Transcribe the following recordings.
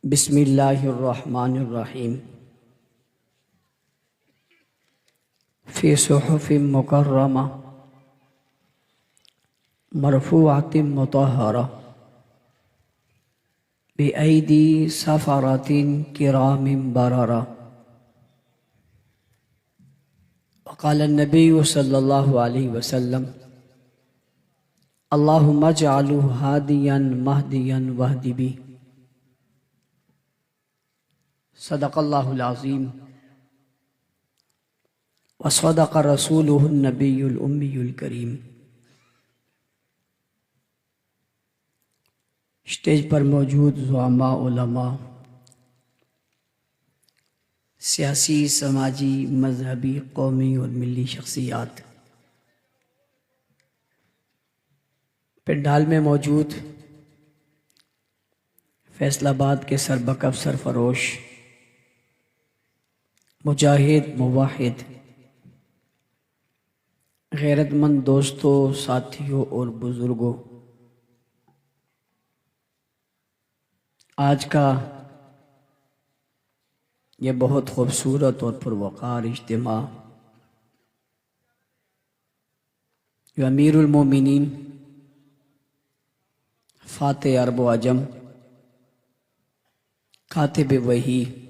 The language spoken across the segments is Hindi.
बिस्मिल्लाहिर्रहमानिर्रहीम। फ़ी सुहुफ़िन मुकर्रमा मरफ़ूअतिन मुतहहरा बिअयदी सफ़रतिन किरामिन बररा। वक़ाल नबी सल्लल्लाहु अलैहि वसल्लम अल्लाहुम्मा जअलहु हादियन महदियन वहदि बि। सदक़ल्लाहुल अज़ीम व सदक़ रसूलुहुन नबियुल उम्मियुल करीम। स्टेज पर मौजूद ज़ुआमा, उलमा, सियासी, समाजी, मजहबी, कौमी और मिली शख्सियात, पंडाल में मौजूद फैसलाबाद के सरबकफ सरफरोश मुजाहिद, मुवाहिद, गैरतमंद दोस्तों, साथियों और बुज़ुर्गों, आज का ये बहुत खूबसूरत और पुरवकार इज्तिमा जो अमीरुल मोमिनीन फ़ातिह अरब व अजम कातिब वही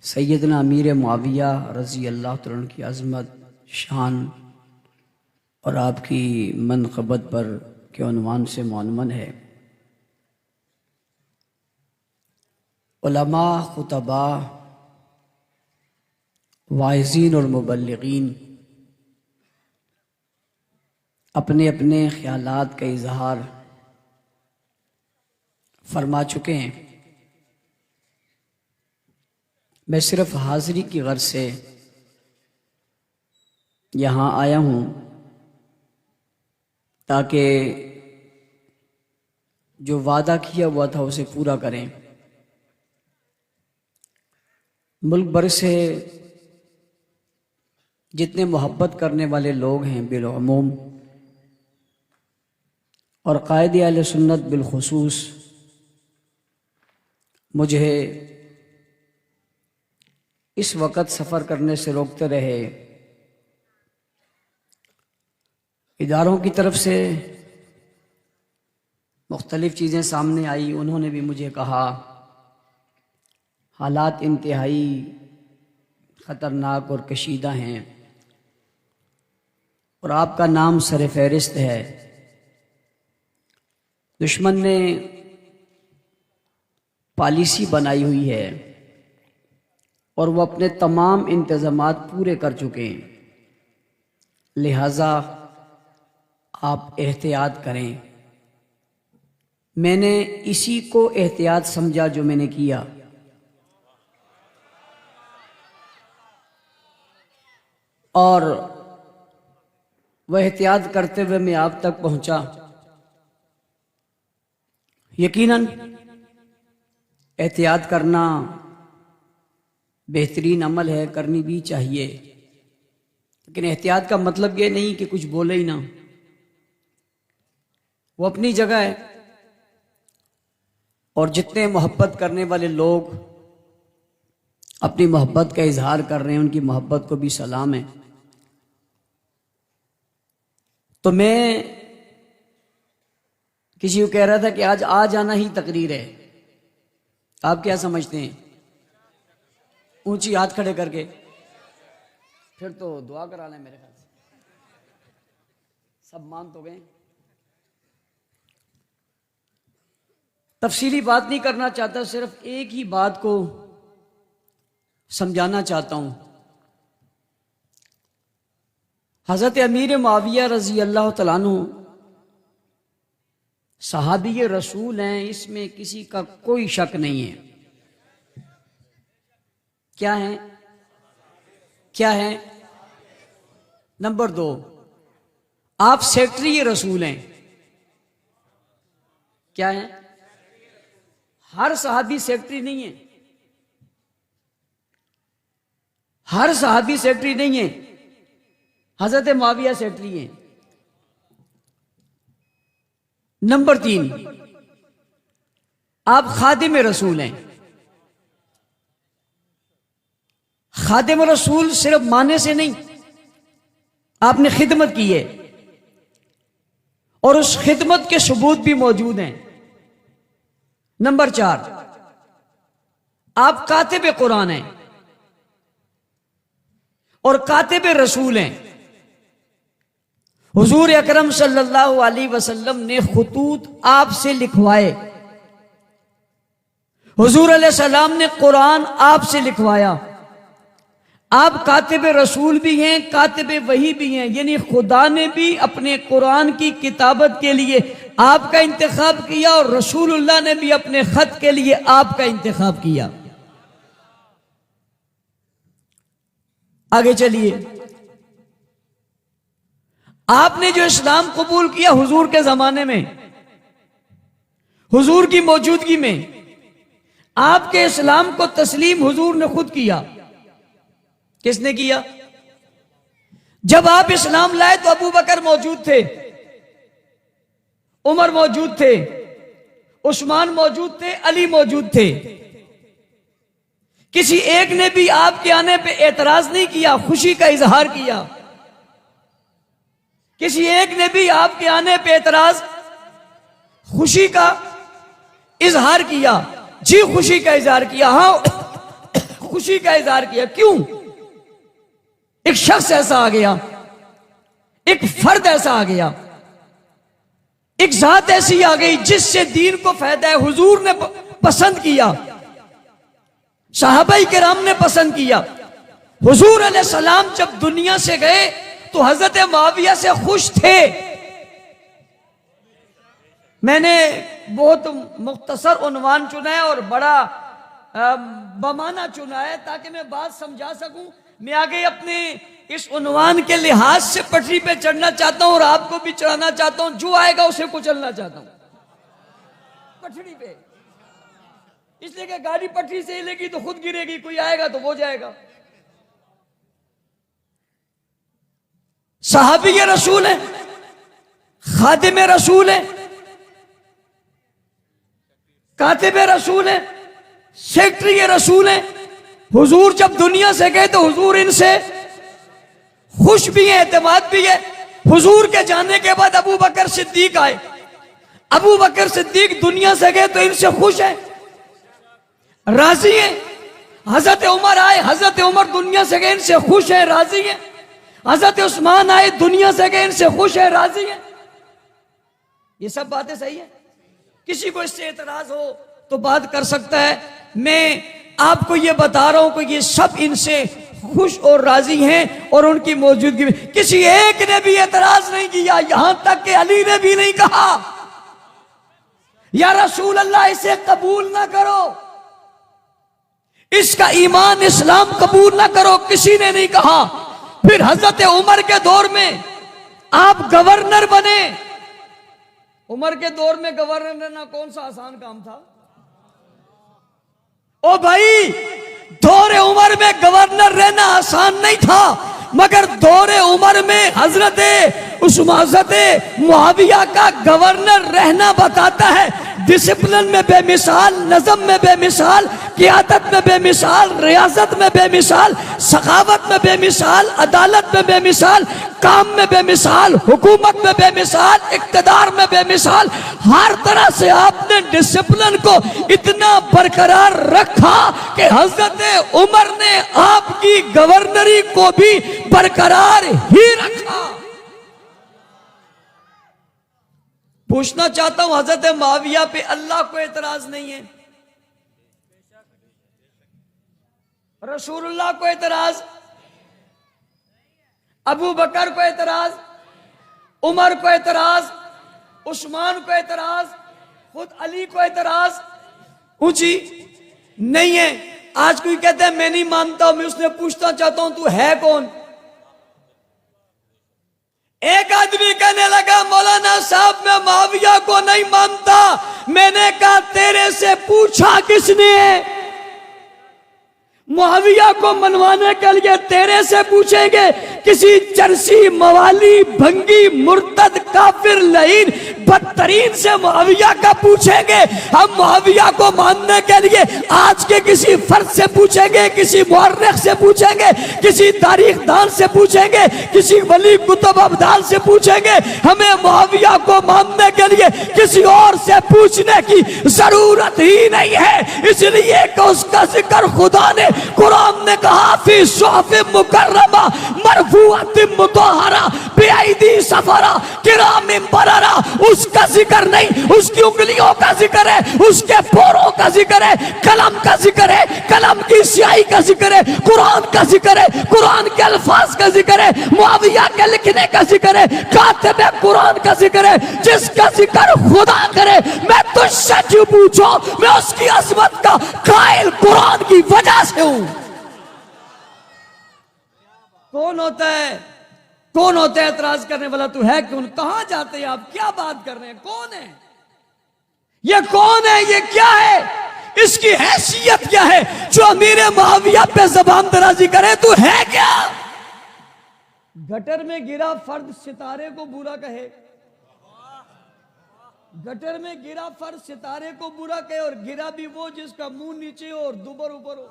सैयदना अमीर मुआविया रज़ी अल्लाह तआला अन्हु की अज़मत, शान और आपकी मनक़बत पर के उन्वान से मुअन्वन है। उलमा, खुतबा, वाइज़ीन और मुबल्लिगीन अपने अपने ख्यालात का इजहार फरमा चुके हैं। मैं सिर्फ हाज़िरी की गर्ज से यहाँ आया हूँ ताकि जो वादा किया हुआ था उसे पूरा करें। मुल्क भर से जितने मोहब्बत करने वाले लोग हैं बिलअमूम और कायदे अहले सुन्नत बिलखुसूस मुझे इस वक़्त सफ़र करने से रोकते रहे। इदारों की तरफ से मुख्तलिफ़ चीज़ें सामने आई, उन्होंने भी मुझे कहा हालात इंतहाई ख़तरनाक और कशीदा हैं और आपका नाम सर फहरिस्त है। दुश्मन ने पॉलिसी बनाई हुई है और वो अपने तमाम इंतज़ामात पूरे कर चुके हैं, लिहाजा आप एहतियात करें। मैंने इसी को एहतियात समझा जो मैंने किया। और वह एहतियात करते हुए मैं आप तक पहुंचा। यकीनन एहतियात करना बेहतरीन अमल है, करनी भी चाहिए, लेकिन एहतियात का मतलब ये नहीं कि कुछ बोले ही ना। वो अपनी जगह है और जितने मोहब्बत करने वाले लोग अपनी मोहब्बत का इजहार कर रहे हैं उनकी मोहब्बत को भी सलाम है। तो मैं किसी को कह रहा था कि आज आ जाना ही तकरीर है। आप क्या समझते हैं? ऊंची हाथ खड़े करके फिर तो दुआ करा लें। मेरे ख्याल से सब मान तो गए। तफसीली बात नहीं करना चाहता, सिर्फ एक ही बात को समझाना चाहता हूं। हज़रत अमीर मुआविया रज़ी अल्लाह तआला अन्हु सहाबी रसूल हैं, इसमें किसी का कोई शक नहीं है। क्या है? क्या है? नंबर 2, आप सेक्रेटरी रसूल हैं। क्या है? हर सहाबी सेक्रेटरी नहीं है। हर सहाबी सेक्रेटरी नहीं है। हजरत मुआविया सेक्रेटरी हैं। नंबर 3, आप खादिम रसूल हैं। खादिम रसूल सिर्फ माने से नहीं, आपने खिदमत की है और उस खिदमत के सबूत भी मौजूद हैं। नंबर 4, आप कातिब कुरान हैं और कातिब रसूल हैं। हुजूर अकरम सल्लल्लाहु अलैहि वसल्लम ने खुतूत आपसे लिखवाए। हुजूर अलैहि सलाम ने कुरान आपसे लिखवाया। आप कातिब रसूल भी हैं, कातिब वही भी हैं, यानी खुदा ने भी अपने कुरान की किताबत के लिए आपका इंतखाब किया और रसूलुल्लाह ने भी अपने खत के लिए आपका इंतखाब किया। आगे चलिए, आपने जो इस्लाम कबूल किया हुजूर के जमाने में, हुजूर की मौजूदगी में, आपके इस्लाम को तस्लीम हुजूर ने खुद किया। किसने किया? जब आप इस्लाम लाए तो अबू बकर मौजूद थे, उमर मौजूद थे, उस्मान मौजूद थे, अली मौजूद थे। किसी एक ने भी आपके आने पे एतराज नहीं किया, खुशी का इजहार किया। किसी एक ने भी आपके आने पे एतराज, खुशी का इजहार किया। जी खुशी का इजहार किया, हां खुशी का इजहार किया। क्यों? एक शख्स ऐसा आ गया, एक फर्द ऐसा आ गया, एक जात ऐसी आ गई जिससे दीन को फायदा है। हुजूर ने पसंद किया, सहाबाई किराम ने पसंद किया। हुजूर अलैहि सलाम जब दुनिया से गए तो हजरत मुआविया से खुश थे। मैंने बहुत मुख्तसर उन्वान चुना है और बड़ा बमाना चुना है ताकि मैं बात समझा सकूं। मैं आगे अपने इस उन्वान के लिहाज से पटरी पे चढ़ना चाहता हूं और आपको भी चढ़ाना चाहता हूं। जो आएगा उसे कुचलना चाहता हूं पटरी पे, इसलिए कि गाड़ी पटरी से हिलेगी तो खुद गिरेगी, कोई आएगा तो वो जाएगा। सहाबी रसूल है, खादिम रसूल है, कातिब रसूल है, सेक्रेटरी रसूल है। हुजूर जब दुनिया से गए तो हुजूर इनसे खुश भी है, एतमाद भी है। हुजूर के जाने के बाद अबू बकर सिद्दीक आए। अबू बकर सिद्दीक दुनिया से गए तो इनसे खुश है, राजी है। हजरत उमर आए, हजरत उमर दुनिया से गए, इनसे खुश है, राजी है। हजरत उस्मान आए, दुनिया से गए, इनसे खुश है, राजी है। ये सब बातें सही है। किसी को इससे एतराज हो तो बात कर सकता है। मैं आपको ये बता रहा हूं कि ये सब इनसे खुश और राजी हैं और उनकी मौजूदगी में किसी एक ने भी एतराज नहीं किया। यहां तक कि अली ने भी नहीं कहा या रसूल अल्लाह इसे कबूल ना करो, इसका ईमान इस्लाम कबूल ना करो, किसी ने नहीं कहा। फिर हजरत उमर के दौर में आप गवर्नर बने। उमर के दौर में गवर्नर रहना कौन सा आसान काम था? ओ भाई, दौरे उमर में गवर्नर रहना आसान नहीं था, मगर दौरे उमर में हजरत मुआविया का गवर्नर रहना बताता है डिसिप्लिन में बेमिसाल, नज़म में बेमिसाल, क़ियादत में बेमिसाल, रियासत में बेमिसाल, सखावत में बेमिसाल, अदालत में बेमिसाल, काम में बेमिसाल, हुकूमत में बेमिसाल, इक़्तिदार में बेमिसाल। हर तरह से आपने डिसिप्लिन को इतना बरकरार रखा कि हजरत उमर ने आपकी गवर्नरी को भी बरकरार ही रखा। पूछना चाहता हूं, हजरत मुआविया पे अल्लाह को एतराज नहीं है, रसूलुल्लाह को एतराज, अबू बकर को एतराज, उमर को एतराज, उस्मान को एतराज, खुद अली को एतराज ऊंची नहीं है। आज कोई कहता है मैं नहीं मानता हूं, मैं उसने पूछना चाहता हूं तू है कौन? एक आदमी कहने लगा मौलाना साहब मैं मुआविया को नहीं मानता। मैंने कहा तेरे से पूछा किसने? मुआविया को मनवाने के लिए तेरे से पूछेंगे, किसी चरसी मवाली भंगी मुर्तद काफिर लईन बदतरीन से मुआविया का पूछेंगे। हम मुआविया को मानने के लिए आज के किसी फर्द से पूछेंगे, किसी मुअर्रिख से पूछेंगे, किसी तारीखदान से पूछेंगे, किसी वली कुतुब अब्दाल से पूछेंगे। हमें मुआविया को मानने के लिए किसी और से पूछने की जरूरत ही नहीं है, इसलिए कि उसका जिक्र खुदा ने कुरान ने कहा फी सुहफ़ मुकर्रमा मरफूअतिन मुतहहरा बिअयदी सफरा किरामिन बररा। उसका जिक्र नहीं, उसकी उंगलियों का जिक्र है, उसके पोरों का जिक्र है, कलम का जिक्र है, कलम की स्याही का जिक्र है, कुरान का जिक्र है, कुरान के अल्फाज का जिक्र है, मुआविया के लिखने का जिक्र है, कातिब कुरान का जिक्र है। जिसका जिक्र खुदा करे, मैं तुझसे क्यों पूछूं? मैं उसकी अजमत का कायल कुरान की वजह से हूं। कौन होता है, कौन होता है एतराज करने वाला? तू है कौन? कहां जाते हैं आप? क्या बात कर रहे हैं? कौन है ये? कौन है ये? क्या है इसकी हैसियत? क्या है जो अमीर मुआविया पे जबान दराजी करे? तू है क्या? गटर में गिरा फर्द सितारे को बुरा कहे, गटर में गिरा फर्द सितारे को बुरा कहे, और गिरा भी वो जिसका मुंह नीचे हो और दुबर ऊपर हो,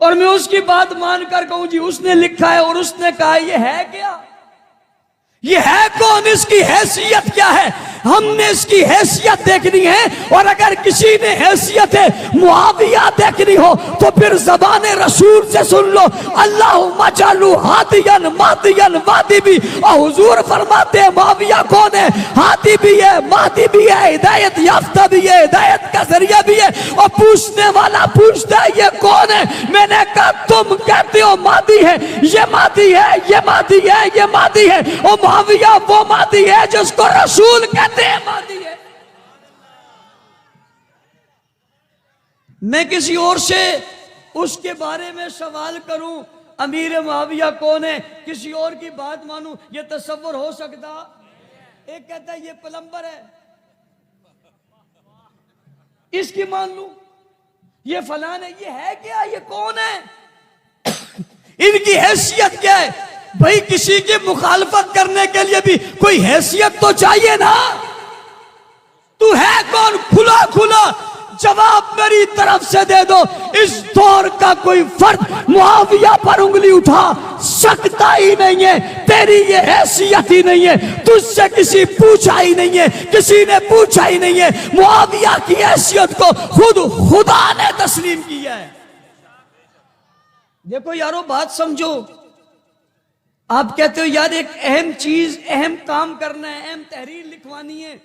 और मैं उसकी बात मानकर कहूं जी उसने लिखा है और उसने कहा। ये है क्या? ये है कौन? इसकी हैसियत क्या है? हमने इसकी हैसियत देखनी है, और अगर किसी ने हैसियत मुआविया देखनी हो तो फिर ज़बान रसूल से सुन लो। अल्लाहुम्मा जालू हादियन मादियन वादी भी। और हुजूर फरमाते हैं मुआविया कौन है? हादी भी है, मादी भी है, हिदायत याफ्ता भी है, हिदायत का जरिया भी है। और पूछने वाला पूछता है ये कौन है? मैंने कहा तुम कहते हो मादी है, ये मादी है, ये मादी है, ये मादी है। और मुआविया वो मादी है जिसको रसूल कहते हैं मादी है। मैं किसी और से उसके बारे में सवाल करूं अमीर मुआविया कौन है, किसी और की बात मानूं, ये तसव्वुर हो सकता? एक कहता है ये प्लम्बर है, इसकी मान लूं, ये फलान है। ये है क्या? ये कौन है? इनकी हैसियत क्या है? भाई किसी की मुखालफत करने के लिए भी कोई हैसियत तो चाहिए ना। तू है कौन? खुला खुला जवाब मेरी तरफ से दे दो। इस दौर का कोई फर्द मुआविया पर उंगली उठा सकता ही नहीं है। तेरी ये हैसियत ही नहीं है, तुझसे किसी पूछा ही नहीं है, किसी ने पूछा ही नहीं है। मुआविया की हैसियत को खुद खुदा ने तस्लीम किया है। देखो यारो बात समझो। आप कहते हो यार एक अहम चीज, अहम काम करना है, अहम तहरीर लिखवानी है।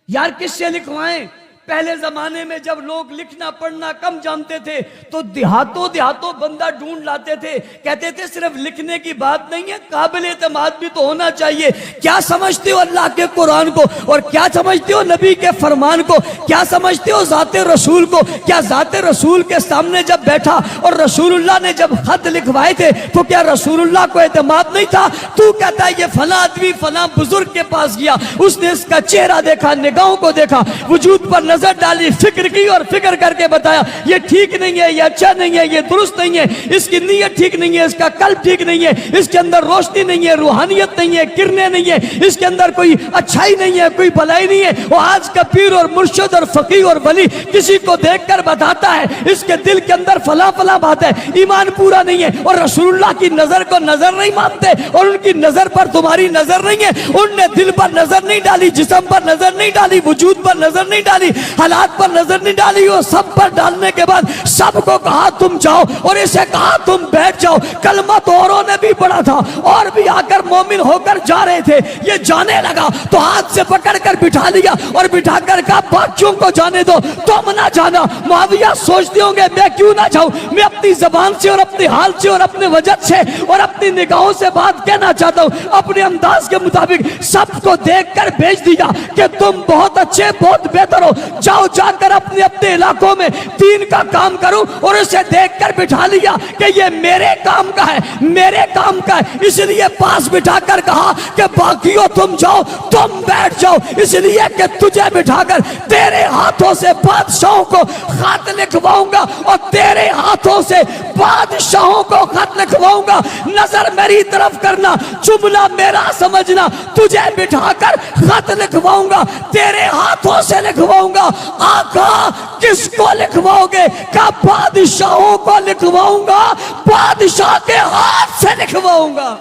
यार किससे लिखवाएं? पहले जमाने में जब लोग लिखना पढ़ना कम जानते थे तो देहातों देहातों बंदा ढूंढ लाते थे। कहते थे सिर्फ लिखने की बात नहीं है, काबिल एतमाद भी तो होना चाहिए। क्या समझते हो अल्लाह के कुरान को, और क्या समझते हो नबी के फरमान को, क्या समझते हो जाते रसूल को? क्या जाते रसूल के सामने जब बैठा और रसूलुल्लाह ने जब खत लिखवाए थे तो क्या रसूलुल्लाह को एतमाद नहीं था? तू कहता है ये फला आदमी फला बुजुर्ग के पास गया, उसने इसका चेहरा देखा, निगाहों को देखा, वजूद पर नजर डाली, फिक्र की और फिक्र करके बताया ये ठीक नहीं है, ये अच्छा नहीं है, ये दुरुस्त नहीं है, इसकी नीयत ठीक नहीं है, इसका कल्ब ठीक नहीं है, इसके अंदर रोशनी नहीं है, रूहानियत नहीं है, किरणें नहीं है, इसके अंदर कोई अच्छाई नहीं है, कोई भलाई नहीं है। वो आज का पीर और मुर्शिद और फकीह और वली किसी को देखकर बताता है इसके दिल के अंदर फला फला बात है, ईमान पूरा नहीं है, और रसूलुल्लाह की नजर को नजर नहीं मानते, और उनकी नजर पर तुम्हारी नजर नहीं है। उनने दिल पर नजर नहीं डाली, जिस्म पर नजर नहीं डाली, वजूद पर नजर नहीं डाली, हालात पर नजर नहीं डाली। वो सब पर डालने के बाद सबको कहा तुम जाओ, और इसे कहा तुम बैठ जाओ। कलमा तो औरों ने भी पढ़ा था, और भी आकर मोमिन होकर जा रहे थे। ये जाने लगा तो हाथ से पकड़कर बिठा लिया और बिठाकर कहा बाकियों को जाने दो, तुम ना जाना। मुआविया सोचते होंगे मैं क्यों ना जाऊं, मैं अपनी जबान से और अपने हाल से और अपने वजह से और अपनी निगाहों से बात कहना चाहता हूं। अपने अंदाज के मुताबिक सबको देखकर भेज दिया कि तुम बहुत अच्छे बहुत बेहतर हो, जाओ जाकर अपने अपने इलाकों में दीन का काम करूं। और उसे देखकर बिठा लिया कि ये मेरे काम का है, मेरे काम का है, इसलिए पास बिठाकर कहा कि बाकियों तुम जाओ, तुम बैठ जाओ, इसलिए कि तुझे बिठाकर तेरे हाथों से बादशाहों को खत लिखवाऊंगा और तेरे हाथों से बादशाहों को खत लिखवाऊंगा। नजर मेरी तरफ करना, जुमला मेरा समझना, तुझे बिठाकर खत लिखवाऊंगा, तेरे हाथों से लिखवाऊंगा। आका किसको लिखवाओगे? क्या बादशाहों को लिखवाऊंगा, बादशाह के हाथ से लिखवाऊंगा।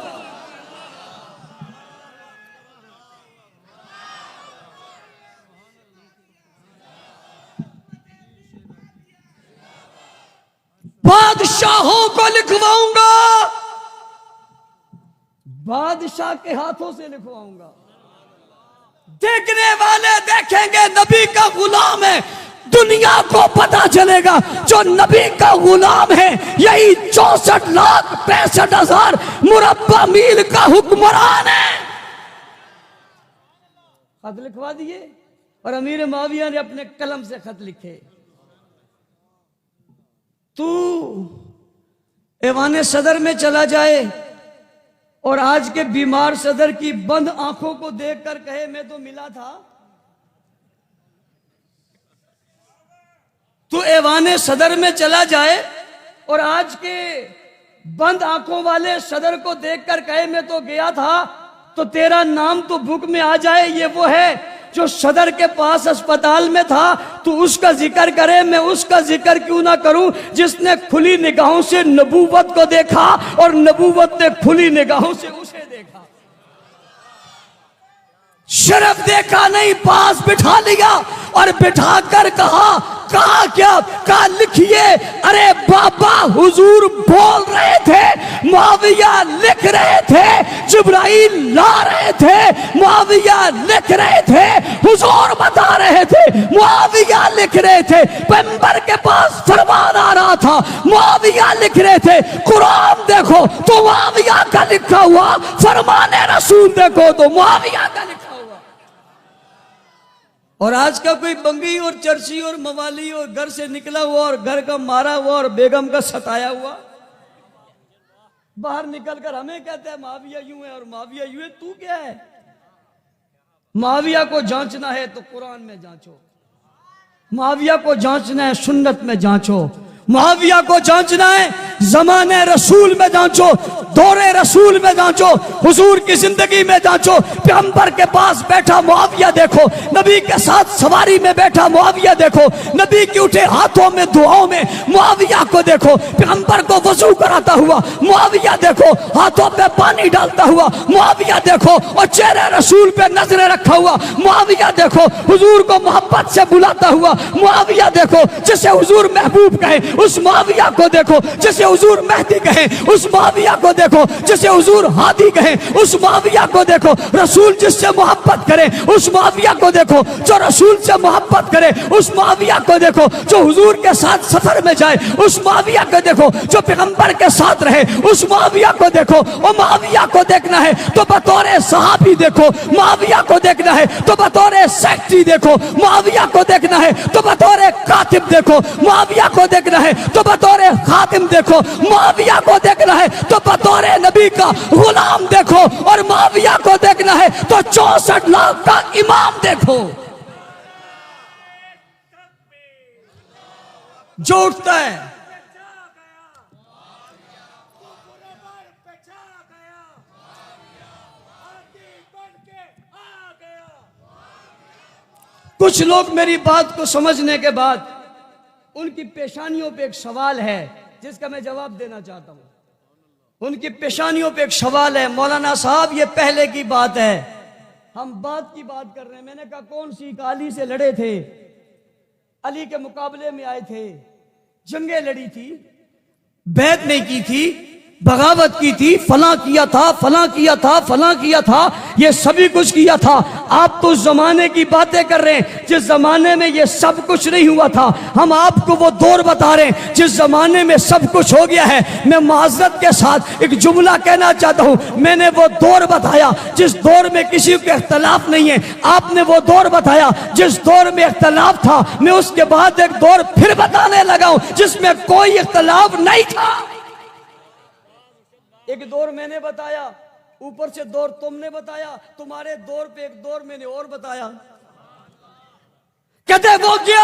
बादशाहों को लिखवाऊंगा, बादशाह के हाथों से लिखवाऊंगा। देखने वाले देखेंगे नबी का गुलाम है, दुनिया को पता चलेगा जो नबी का गुलाम है यही 64,65,000 मुरब्बा मील का हुक्मरान है। खत लिखवा दिए और अमीर माविया ने अपने कलम से खत लिखे। तू ऐवाने सदर में चला जाए और आज के बीमार सदर की बंद आंखों को देखकर कहे मैं तो मिला था। तू ऐवाने सदर में चला जाए और आज के बंद आंखों वाले सदर को देखकर कहे मैं तो गया था, तो तेरा नाम तो बुक में आ जाए। ये वो है जो सदर के पास अस्पताल में था, तू उसका जिक्र करे, मैं उसका जिक्र क्यों ना करूं जिसने खुली निगाहों से नबूवत को देखा और नबूवत ने खुली निगाहों से उसे देखा। शर्फ देखा नहीं, पास बिठा लिया और बिठाकर कहा क्या? कहा लिखिए। अरे बाबा हुजूर बोल रहे थे, मुआविया लिख रहे थे, जिब्राइल ला रहे थे, मुआविया लिख रहे थे, हुजूर बता रहे थे, मुआविया लिख रहे थे। पैगंबर के पास फरमान आ रहा था, मुआविया लिख रहे थे। कुरान देखो तो मुआविया का लिखा हुआ, फरमाने रसूल देखो तो मुआविया का लिखा। और आज का कोई बंगी और चर्ची और मवाली और घर से निकला हुआ और घर का मारा हुआ और बेगम का सताया हुआ बाहर निकलकर हमें कहता है माविया यूं है और माविया यूं है। तू क्या है? माविया को जांचना है तो कुरान में जांचो, माविया को जांचना है सुन्नत में जांचो, मुआविया को जांचना है ज़माने रसूल में जांचो, दौरे रसूल में जांचो, हुजूर की जिंदगी में जांचो। पैगंबर के पास बैठा मुआविया देखो, नबी के साथ सवारी में बैठा मुआविया देखो, नबी के उठे हाथों में दुआओं में मुआविया को देखो, पैगंबर को वजू कराता हुआ मुआविया देखो, हाथों पे पानी डालता हुआ मुआविया देखो, और चेहरे रसूल पे नजरें रखा हुआ मुआविया देखो, हुजूर को मोहब्बत से बुलाता हुआ मुआविया देखो, जिसे हुजूर महबूब कहे उस मुआविया को देखो, जिसे हुजूर मेहदी कहे उस मुआविया को देखो, जिसे हुजूर हादी कहे उस मुआविया को देखो, रसूल जिससे मोहब्बत करे उस मुआविया को देखो, जो रसूल से मोहब्बत करे उस मुआविया को देखो, जो हुजूर के साथ सफर में जाए उस मुआविया को देखो, जो पैगंबर के साथ रहे उस मुआविया को देखो। और मुआविया को देखना है तो बतौर सहाबी देखो, मुआविया को देखना है तो बतौर सेक्रेटरी देखो, मुआविया को देखना है तो बतौर कातिब देखो, मुआविया को देखना है तो बतौर खातिम देखो, मुआविया को देखना है तो बतौर नबी का गुलाम देखो, और मुआविया को देखना है तो 64 लाख का इमाम देखो जो उठता है। कुछ लोग मेरी बात को समझने के बाद उनकी पेशानियों पे एक सवाल है जिसका मैं जवाब देना चाहता हूं। उनकी पेशानियों पे एक सवाल है, मौलाना साहब ये पहले की बात है, हम बात की बात कर रहे हैं। मैंने कहा कौन सी? अली से लड़े थे, अली के मुकाबले में आए थे, जंगें लड़ी थी, बैत नहीं की थी, बगावत की थी, फलां किया था, फलां किया था, फलां किया था, ये सभी कुछ किया था। आप तो उस जमाने की बातें कर रहे हैं जिस जमाने में ये सब कुछ नहीं हुआ था। हम आपको वो दौर बता रहे हैं जिस जमाने में सब कुछ हो गया है। मैं माजरत के साथ एक जुमला कहना चाहता हूं, मैंने वो दौर बताया जिस दौर में किसी को इख्तलाफ नहीं है। आपने वो दौर बताया जिस दौर में इख्तलाफ था। मैं उसके बाद एक दौर फिर बताने लगा हूं जिसमें कोई इख्तलाफ नहीं था। एक दौर मैंने बताया, ऊपर से दौर तुमने बताया, तुम्हारे दौर पे एक दौर मैंने और बताया। कहते वो क्या?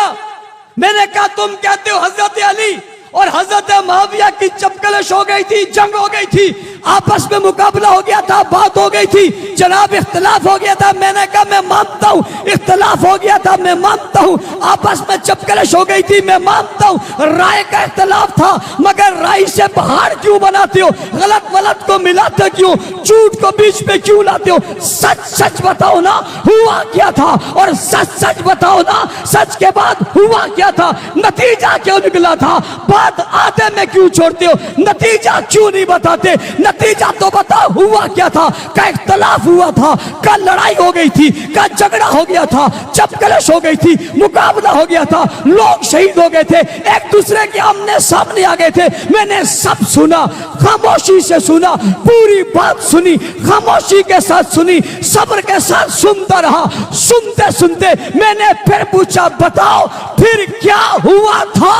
मैंने कहा तुम कहते हो हजरत अली और हजरत मुआविया की चपकलश हो गई थी, जंग हो गई थी, आपस में मुकाबला हो गया था, बात हो गई थी, जनाब इख्तलाफ हो गया था। मैंने कहा मैं मानता हूं इख्तलाफ हो गया था, मैं मानता हूं आपस में चपकलश हो गई थी, मैं मानता हूं राय का इख्तलाफ था, मगर राय से पहाड़ क्यों बनाते हो? गलत गलत को मिलाते क्यों? झूठ को बीच में क्यों लाते हो? सच सच बताओ ना, हुआ क्या था? और सच सच बताओ ना, सच के बाद हुआ क्या था? नतीजा क्यों निकला था? बात आधे में क्यों छोड़ते हो? नतीजा क्यों नहीं बताते? नतीजा तो बताओ, हुआ क्या था? का इख्तलाफ हुआ था, का लड़ाई हो गई थी, का झगड़ा हो गया था, चपकलश हो गई थी, मुकाबला हो गया था, लोग शहीद हो गए थे, एक दूसरे के आमने सामने आ गए थे। मैंने सब सुना, खामोशी से सुना, पूरी बात सुनी, खामोशी के साथ सुनी, सब्र के साथ सुनता रहा। सुनते सुनते मैंने फिर पूछा बताओ फिर क्या हुआ था?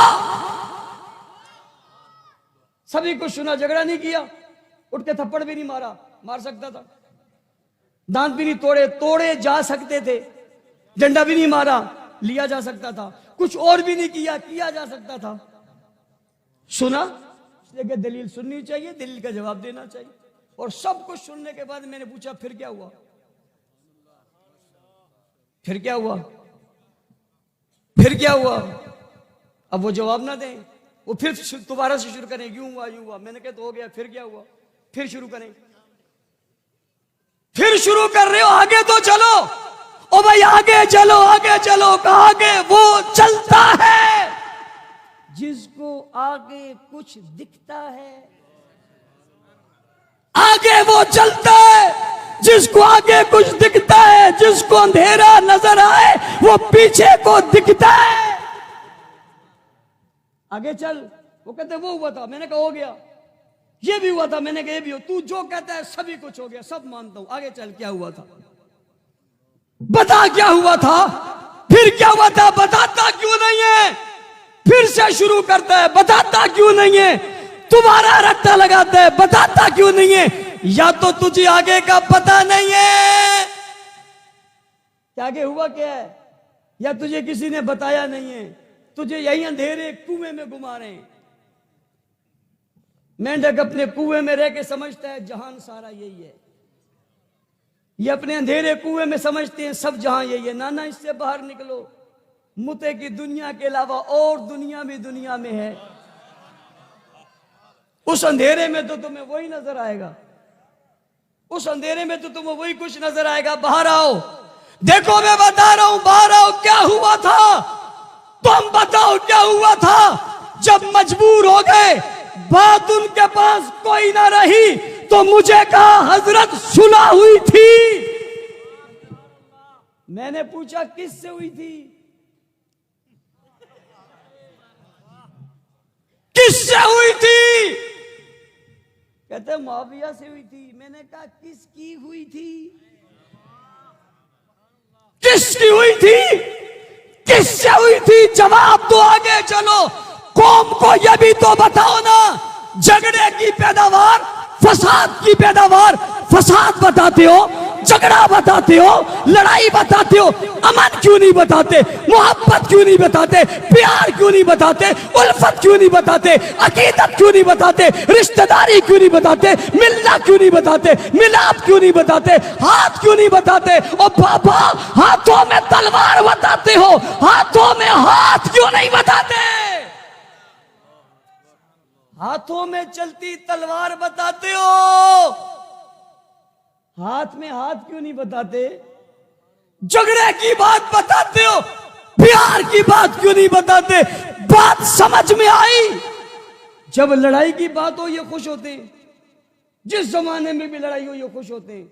सभी कुछ सुना, झगड़ा नहीं किया, उठ के थप्पड़ भी नहीं मारा, मार सकता था, दांत भी नहीं तोड़े, तोड़े जा सकते थे, डंडा भी नहीं मारा, लिया जा सकता था, कुछ और भी नहीं किया, किया जा सकता था। सुना, इसलिए दलील सुननी चाहिए, दलील का जवाब देना चाहिए। और सब कुछ सुनने के बाद मैंने पूछा फिर क्या हुआ? फिर क्या हुआ? फिर क्या हुआ? अब वो जवाब ना दें, वो फिर दोबारा से शुरू करें, यूं हुआ यूं हुआ। मैंने कहा तो हो गया, फिर क्या हुआ? फिर शुरू करें। फिर शुरू कर रहे हो, आगे तो चलो। ओ भाई आगे चलो, आगे चलो। आगे वो चलता है जिसको आगे कुछ दिखता है। आगे वो चलता है जिसको आगे कुछ दिखता है। जिसको अंधेरा नजर आए वो पीछे को दिखता है। आगे चल। वो कहते वो हुआ था, मैंने कहा हो गया। ये भी हुआ था, मैंने कहा ये भी हो। तू जो कहता है सभी कुछ हो गया, सब मानता हूं। आगे चल, क्या हुआ था? बता क्या हुआ था? फिर क्या हुआ था? बताता क्यों नहीं है? फिर से शुरू करता है, बताता क्यों नहीं है? तुम्हारा रट्टा लगाता है, बताता क्यों नहीं है? या तो तुझे आगे का पता नहीं है कि आगे हुआ क्या है, या तुझे किसी ने बताया नहीं है। तुझे यही अंधेरे कुएं में घुमा रहे हैं। मेंढक अपने कुएं में रह के समझता है जहान सारा यही है। ये अपने अंधेरे कुएं में समझते हैं सब जहां यही है। ना ना, इससे बाहर निकलो। मुते की दुनिया के अलावा और दुनिया भी दुनिया में है। उस अंधेरे में तो तुम्हें वही नजर आएगा। उस अंधेरे में तो तुम्हें वही कुछ नजर आएगा। बाहर आओ, देखो मैं बता रहा हूं, बाहर आओ। क्या हुआ था? तुम बताओ क्या हुआ था? जब मजबूर हो गए, बात उनके पास कोई ना रही, तो मुझे कहा हजरत सुलह हुई थी। मैंने पूछा किससे हुई थी? किससे हुई थी? कहते मुआविया से हुई थी। मैंने कहा किसकी हुई थी? किसकी हुई थी? किससे हुई थी? जवाब दो, आगे चलो। कौम को यह भी तो बताओ ना, झगड़े की पैदावार, फसाद की पैदावार। फसाद बताते हो, झगड़ा बताते हो, लड़ाई बताते हो, अमन क्यों नहीं बताते? मोहब्बत क्यों नहीं बताते? प्यार क्यों नहीं बताते? उल्फत क्यों नहीं बताते? अकीदत क्यों नहीं बताते? रिश्तेदारी क्यों नहीं बताते? मिलना क्यों नहीं बताते? मिलाप क्यों नहीं बताते? हाथ क्यों नहीं बताते? ओ बाबा, हाथों में तलवार बताते हो, हाथों में हाथ क्यों नहीं बताते? हाथों में चलती तलवार बताते हो, हाथ में हाथ क्यों नहीं बताते? झगड़े की बात बताते हो, प्यार की बात क्यों नहीं बताते? बात समझ में आई? जब लड़ाई की बात हो ये खुश होते हैं, जिस जमाने में भी लड़ाई हुई वो खुश होते हैं,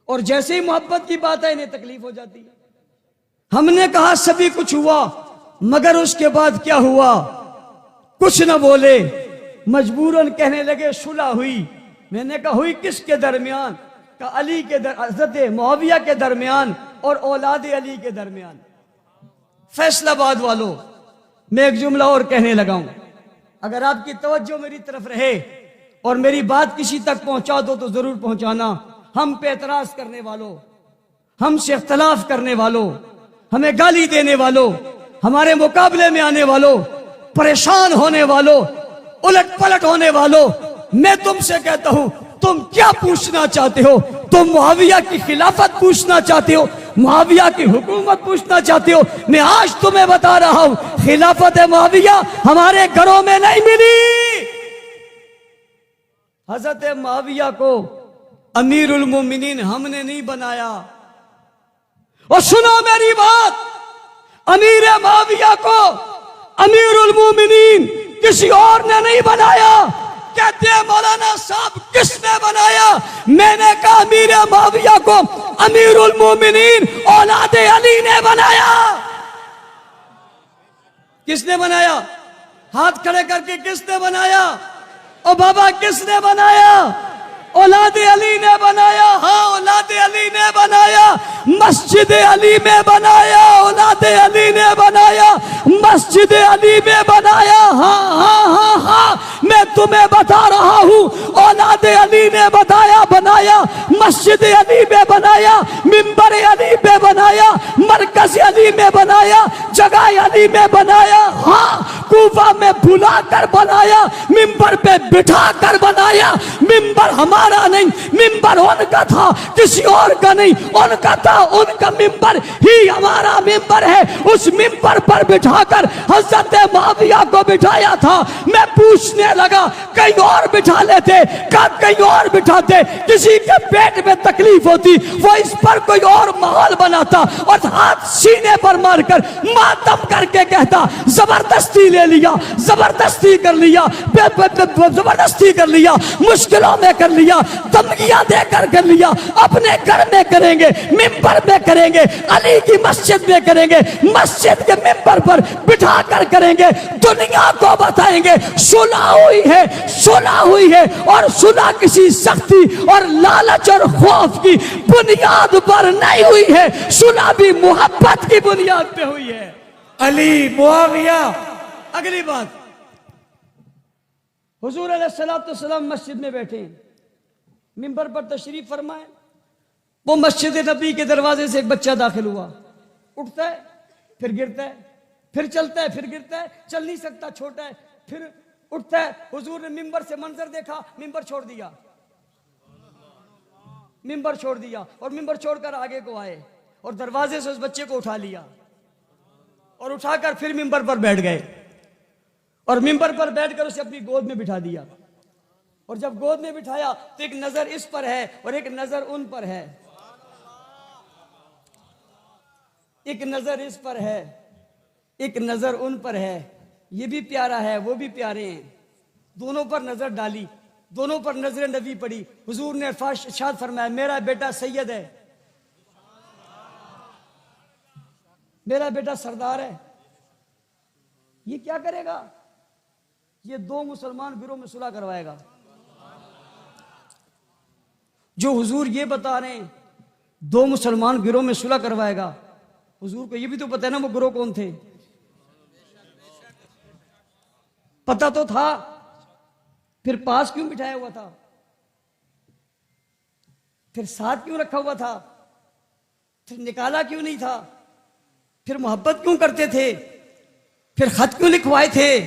और जैसे ही मोहब्बत की बात है इन्हें तकलीफ हो जाती है। हमने कहा सभी कुछ हुआ, मगर उसके बाद क्या हुआ? कुछ न बोले, मजबूरन कहने लगे सुलह हुई। मैंने कहा हुई किसके दरमियान? का अली के हज़रत मुआविया के दरमियान और औलाद अली के दरमियान। फैसलाबाद वालों, मैं एक जुमला और कहने लगा हूं, अगर आपकी तवज्जो मेरी तरफ रहे और मेरी बात किसी तक पहुंचा दो तो जरूर पहुंचाना। हम पे एतराज करने वालों, हमसे इख्तलाफ करने वालों, हमें गाली देने वालों, हमारे मुकाबले में आने वालों, परेशान होने वालों, उलट पलट होने वालों, मैं तुमसे कहता हूं, तुम क्या पूछना चाहते हो? तुम मुआविया की खिलाफत पूछना चाहते हो? मुआविया की हुकूमत पूछना चाहते हो? मैं आज तुम्हें बता रहा हूं, खिलाफत मुआविया हमारे घरों में नहीं मिली। हजरत मुआविया को अमीरुल मोमिनीन हमने नहीं बनाया। और सुनो मेरी बात, अमीर मुआविया को अमीरुल मोमिनीन किसी और ने नहीं बनाया। कहते हैं मौलाना साहब किसने बनाया? मैंने कहा अमीर मुआविया को अमीरुल मोमिनीन औलादे अली ने बनाया। किसने बनाया? हाथ खड़े करके किसने बनाया? ओ बाबा किसने बनाया? औलादे अली ने बनाया। हाँ औलादे अली ने बनाया, मस्जिद अली में बनाया, औलादे अली ने बनाया, मस्जिद अली में बनाया। हाँ हाँ हाँ हाँ, मैं तुम्हें बता रहा हूँ, औलादे अली ने बताया बनाया, मस्जिद अली में बनाया, मिंबर अली में बनाया, मरकज अली में बनाया, जगह अली में बनाया। हाँ कूफा में बुला कर बनाया, मिंबर पे बिठा कर बनाया। मिंबर हमारा नहीं, मिंबर उनका था, किसी और का नहीं, उनका था, उनका मिंबर ही हमारा मिंबर है। उस मिंबर पर बिठाकर हजरत मुआविया को बिठाया था। मैं पूछने लगा कहीं और बिठा लेते, कहीं और बिठाते, किसी के पेट में तकलीफ होती, वो इस पर कोई और माहौल बनाता और हाथ सीने पर मारकर मातम करके कहता जबरदस्ती ले लिया, जबरदस्ती कर लिया, जबरदस्ती कर लिया, मुश्किलों में कर लिया, धमकियां देकर कर लिया, अपने घर में करेंगे, मिंबर में करेंगे, अली की मस्जिद में करेंगे, मस्जिद के मिंबर पर बिठा कर करेंगे, दुनिया को बताएंगे सुलह हुई है, सुलह हुई है। और सुलह किसी सख्ती और लालच और खौफ की बुनियाद पर नहीं हुई है, सुलह भी मोहब्बत की बुनियाद पे हुई है। अली मुआविया। अगली बात, हुजूर अलैहिस्सलाम मस्जिद में बैठे, मिंबर पर तशरीफ फरमाए, वो मस्जिद नबी के दरवाजे से एक बच्चा दाखिल हुआ, उठता है फिर गिरता है, फिर चलता है फिर गिरता है, चल नहीं सकता, छोटा है, फिर उठता है। हुजूर ने मिंबर से मंजर देखा, मिंबर छोड़ दिया, मिंबर छोड़ दिया और मिंबर छोड़कर आगे को आए और दरवाजे से उस बच्चे को उठा लिया और उठाकर फिर मिंबर पर बैठ गए और मिंबर पर बैठकर उसे अपनी गोद में बिठा दिया। और जब गोद में बिठाया तो एक नजर इस पर है और एक नजर उन पर है, एक नजर इस पर है, एक नजर उन पर है। ये भी प्यारा है, वो भी प्यारे हैं, दोनों पर नजर डाली, दोनों पर नजर नबी पड़ी। हुजूर ने इरशाद फरमाया मेरा बेटा सैयद है, मेरा बेटा सरदार है। ये क्या करेगा? ये दो मुसलमान गिरोह में सुलह करवाएगा। जो हुजूर ये बता रहे हैं दो मुसलमान गिरोह में सुलह करवाएगा, हुजूर को ये भी तो पता है ना वो गिरोह कौन थे? पता तो था, फिर पास क्यों बिठाया हुआ था? फिर साथ क्यों रखा हुआ था? फिर निकाला क्यों नहीं था? फिर मोहब्बत क्यों करते थे? फिर खत क्यों लिखवाए थे?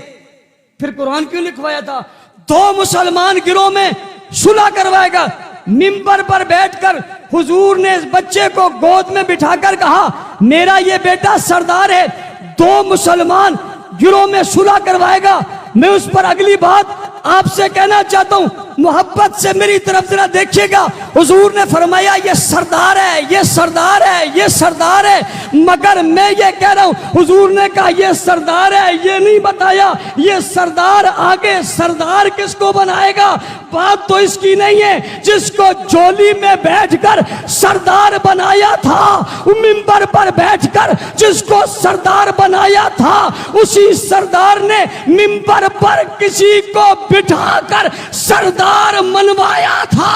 फिर कुरान क्यों लिखवाया था? दो मुसलमान गिरोह में सुलह करवाएगा। मिंबर पर बैठकर हुजूर ने इस बच्चे को गोद में बिठाकर कहा मेरा ये बेटा सरदार है, दो मुसलमान गिरोह में सुलह करवाएगा। मैं उस पर अगली बात आपसे कहना चाहता हूं, मोहब्बत से मेरी तरफ जरा देखिएगा। हुजूर ने फरमाया ये सरदार है, ये सरदार है, ये सरदार है, मगर मैं ये कह रहा हूं, हुजूर ने कहा ये सरदार है, ये नहीं बताया ये सरदार आगे सरदार किसको बनाएगा। बात तो इसकी नहीं है जिसको झोली में बैठकर सरदार बनाया था, मिंबर पर बैठकर जिसको सरदार बनाया था, उसी सरदार ने मिंबर पर किसी को बिठाकर सरदार मनवाया था।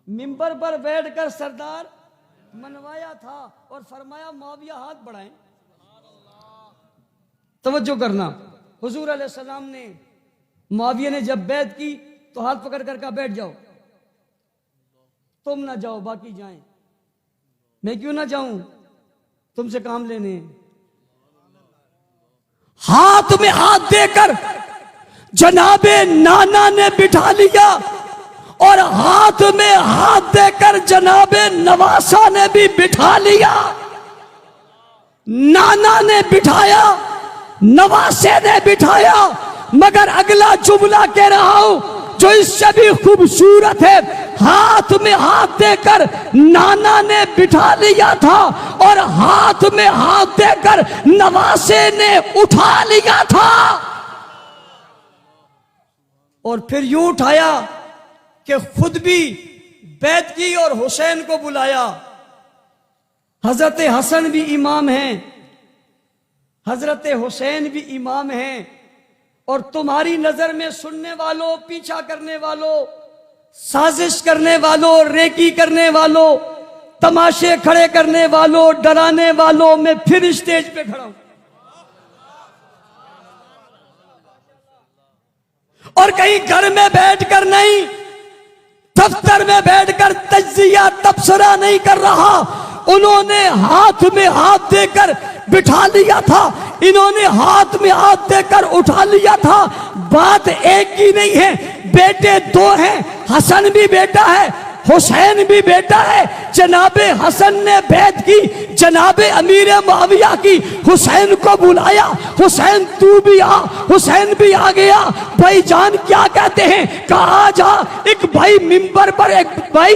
मिंबर पर बैठकर सरदार मनवाया था और फरमाया मुआविया हाथ बढ़ाएं। तवज्जो करना, हुजूर अलैहिस्सलाम ने मुआविया ने जब बैत की तो हाथ पकड़ कर कहा बैठ जाओ, तुम ना जाओ बाकी जाएं। मैं क्यों ना जाऊं, तुमसे काम लेने हैं। हाथ में हाथ देकर जनाबे नाना ने बिठा लिया और हाथ में हाथ देकर जनाबे नवासा ने भी बिठा लिया। नाना ने बिठाया, नवासे ने बिठाया, मगर अगला जुमला कह रहा हूं जो इससे भी खूबसूरत है। हाथ में हाथ देकर नाना ने बिठा लिया था और हाथ में हाथ देकर नवासे ने उठा लिया था। और फिर यूं उठाया कि खुद भी बैत की और हुसैन को बुलाया। हजरत हसन भी इमाम हैं, हजरत हुसैन भी इमाम हैं, और तुम्हारी नजर में सुनने वालों, पीछा करने वालों, साजिश करने वालों, रेकी करने वालों, तमाशे खड़े करने वालों, डराने वालों, मैं फिर स्टेज पे खड़ा हूं। और कहीं घर में बैठकर नहीं, दफ्तर में बैठकर तज्जिया तबसरा नहीं कर रहा। उन्होंने हाथ में हाथ देकर बिठा लिया था, इन्होंने हाथ में हाथ देकर उठा लिया था। बात एक ही नहीं है, बेटे दो हैं, हसन भी बेटा है, हुसैन भी बेटा है। जनाबे हसन ने बैत की, जनाबे अमीर मुआविया की, हुसैन को बुलाया, हुसैन तू भी आ, हुसैन भी आ गया। भाई जान क्या कहते हैं, कहा जा। एक भाई मिंबर पर, एक भाई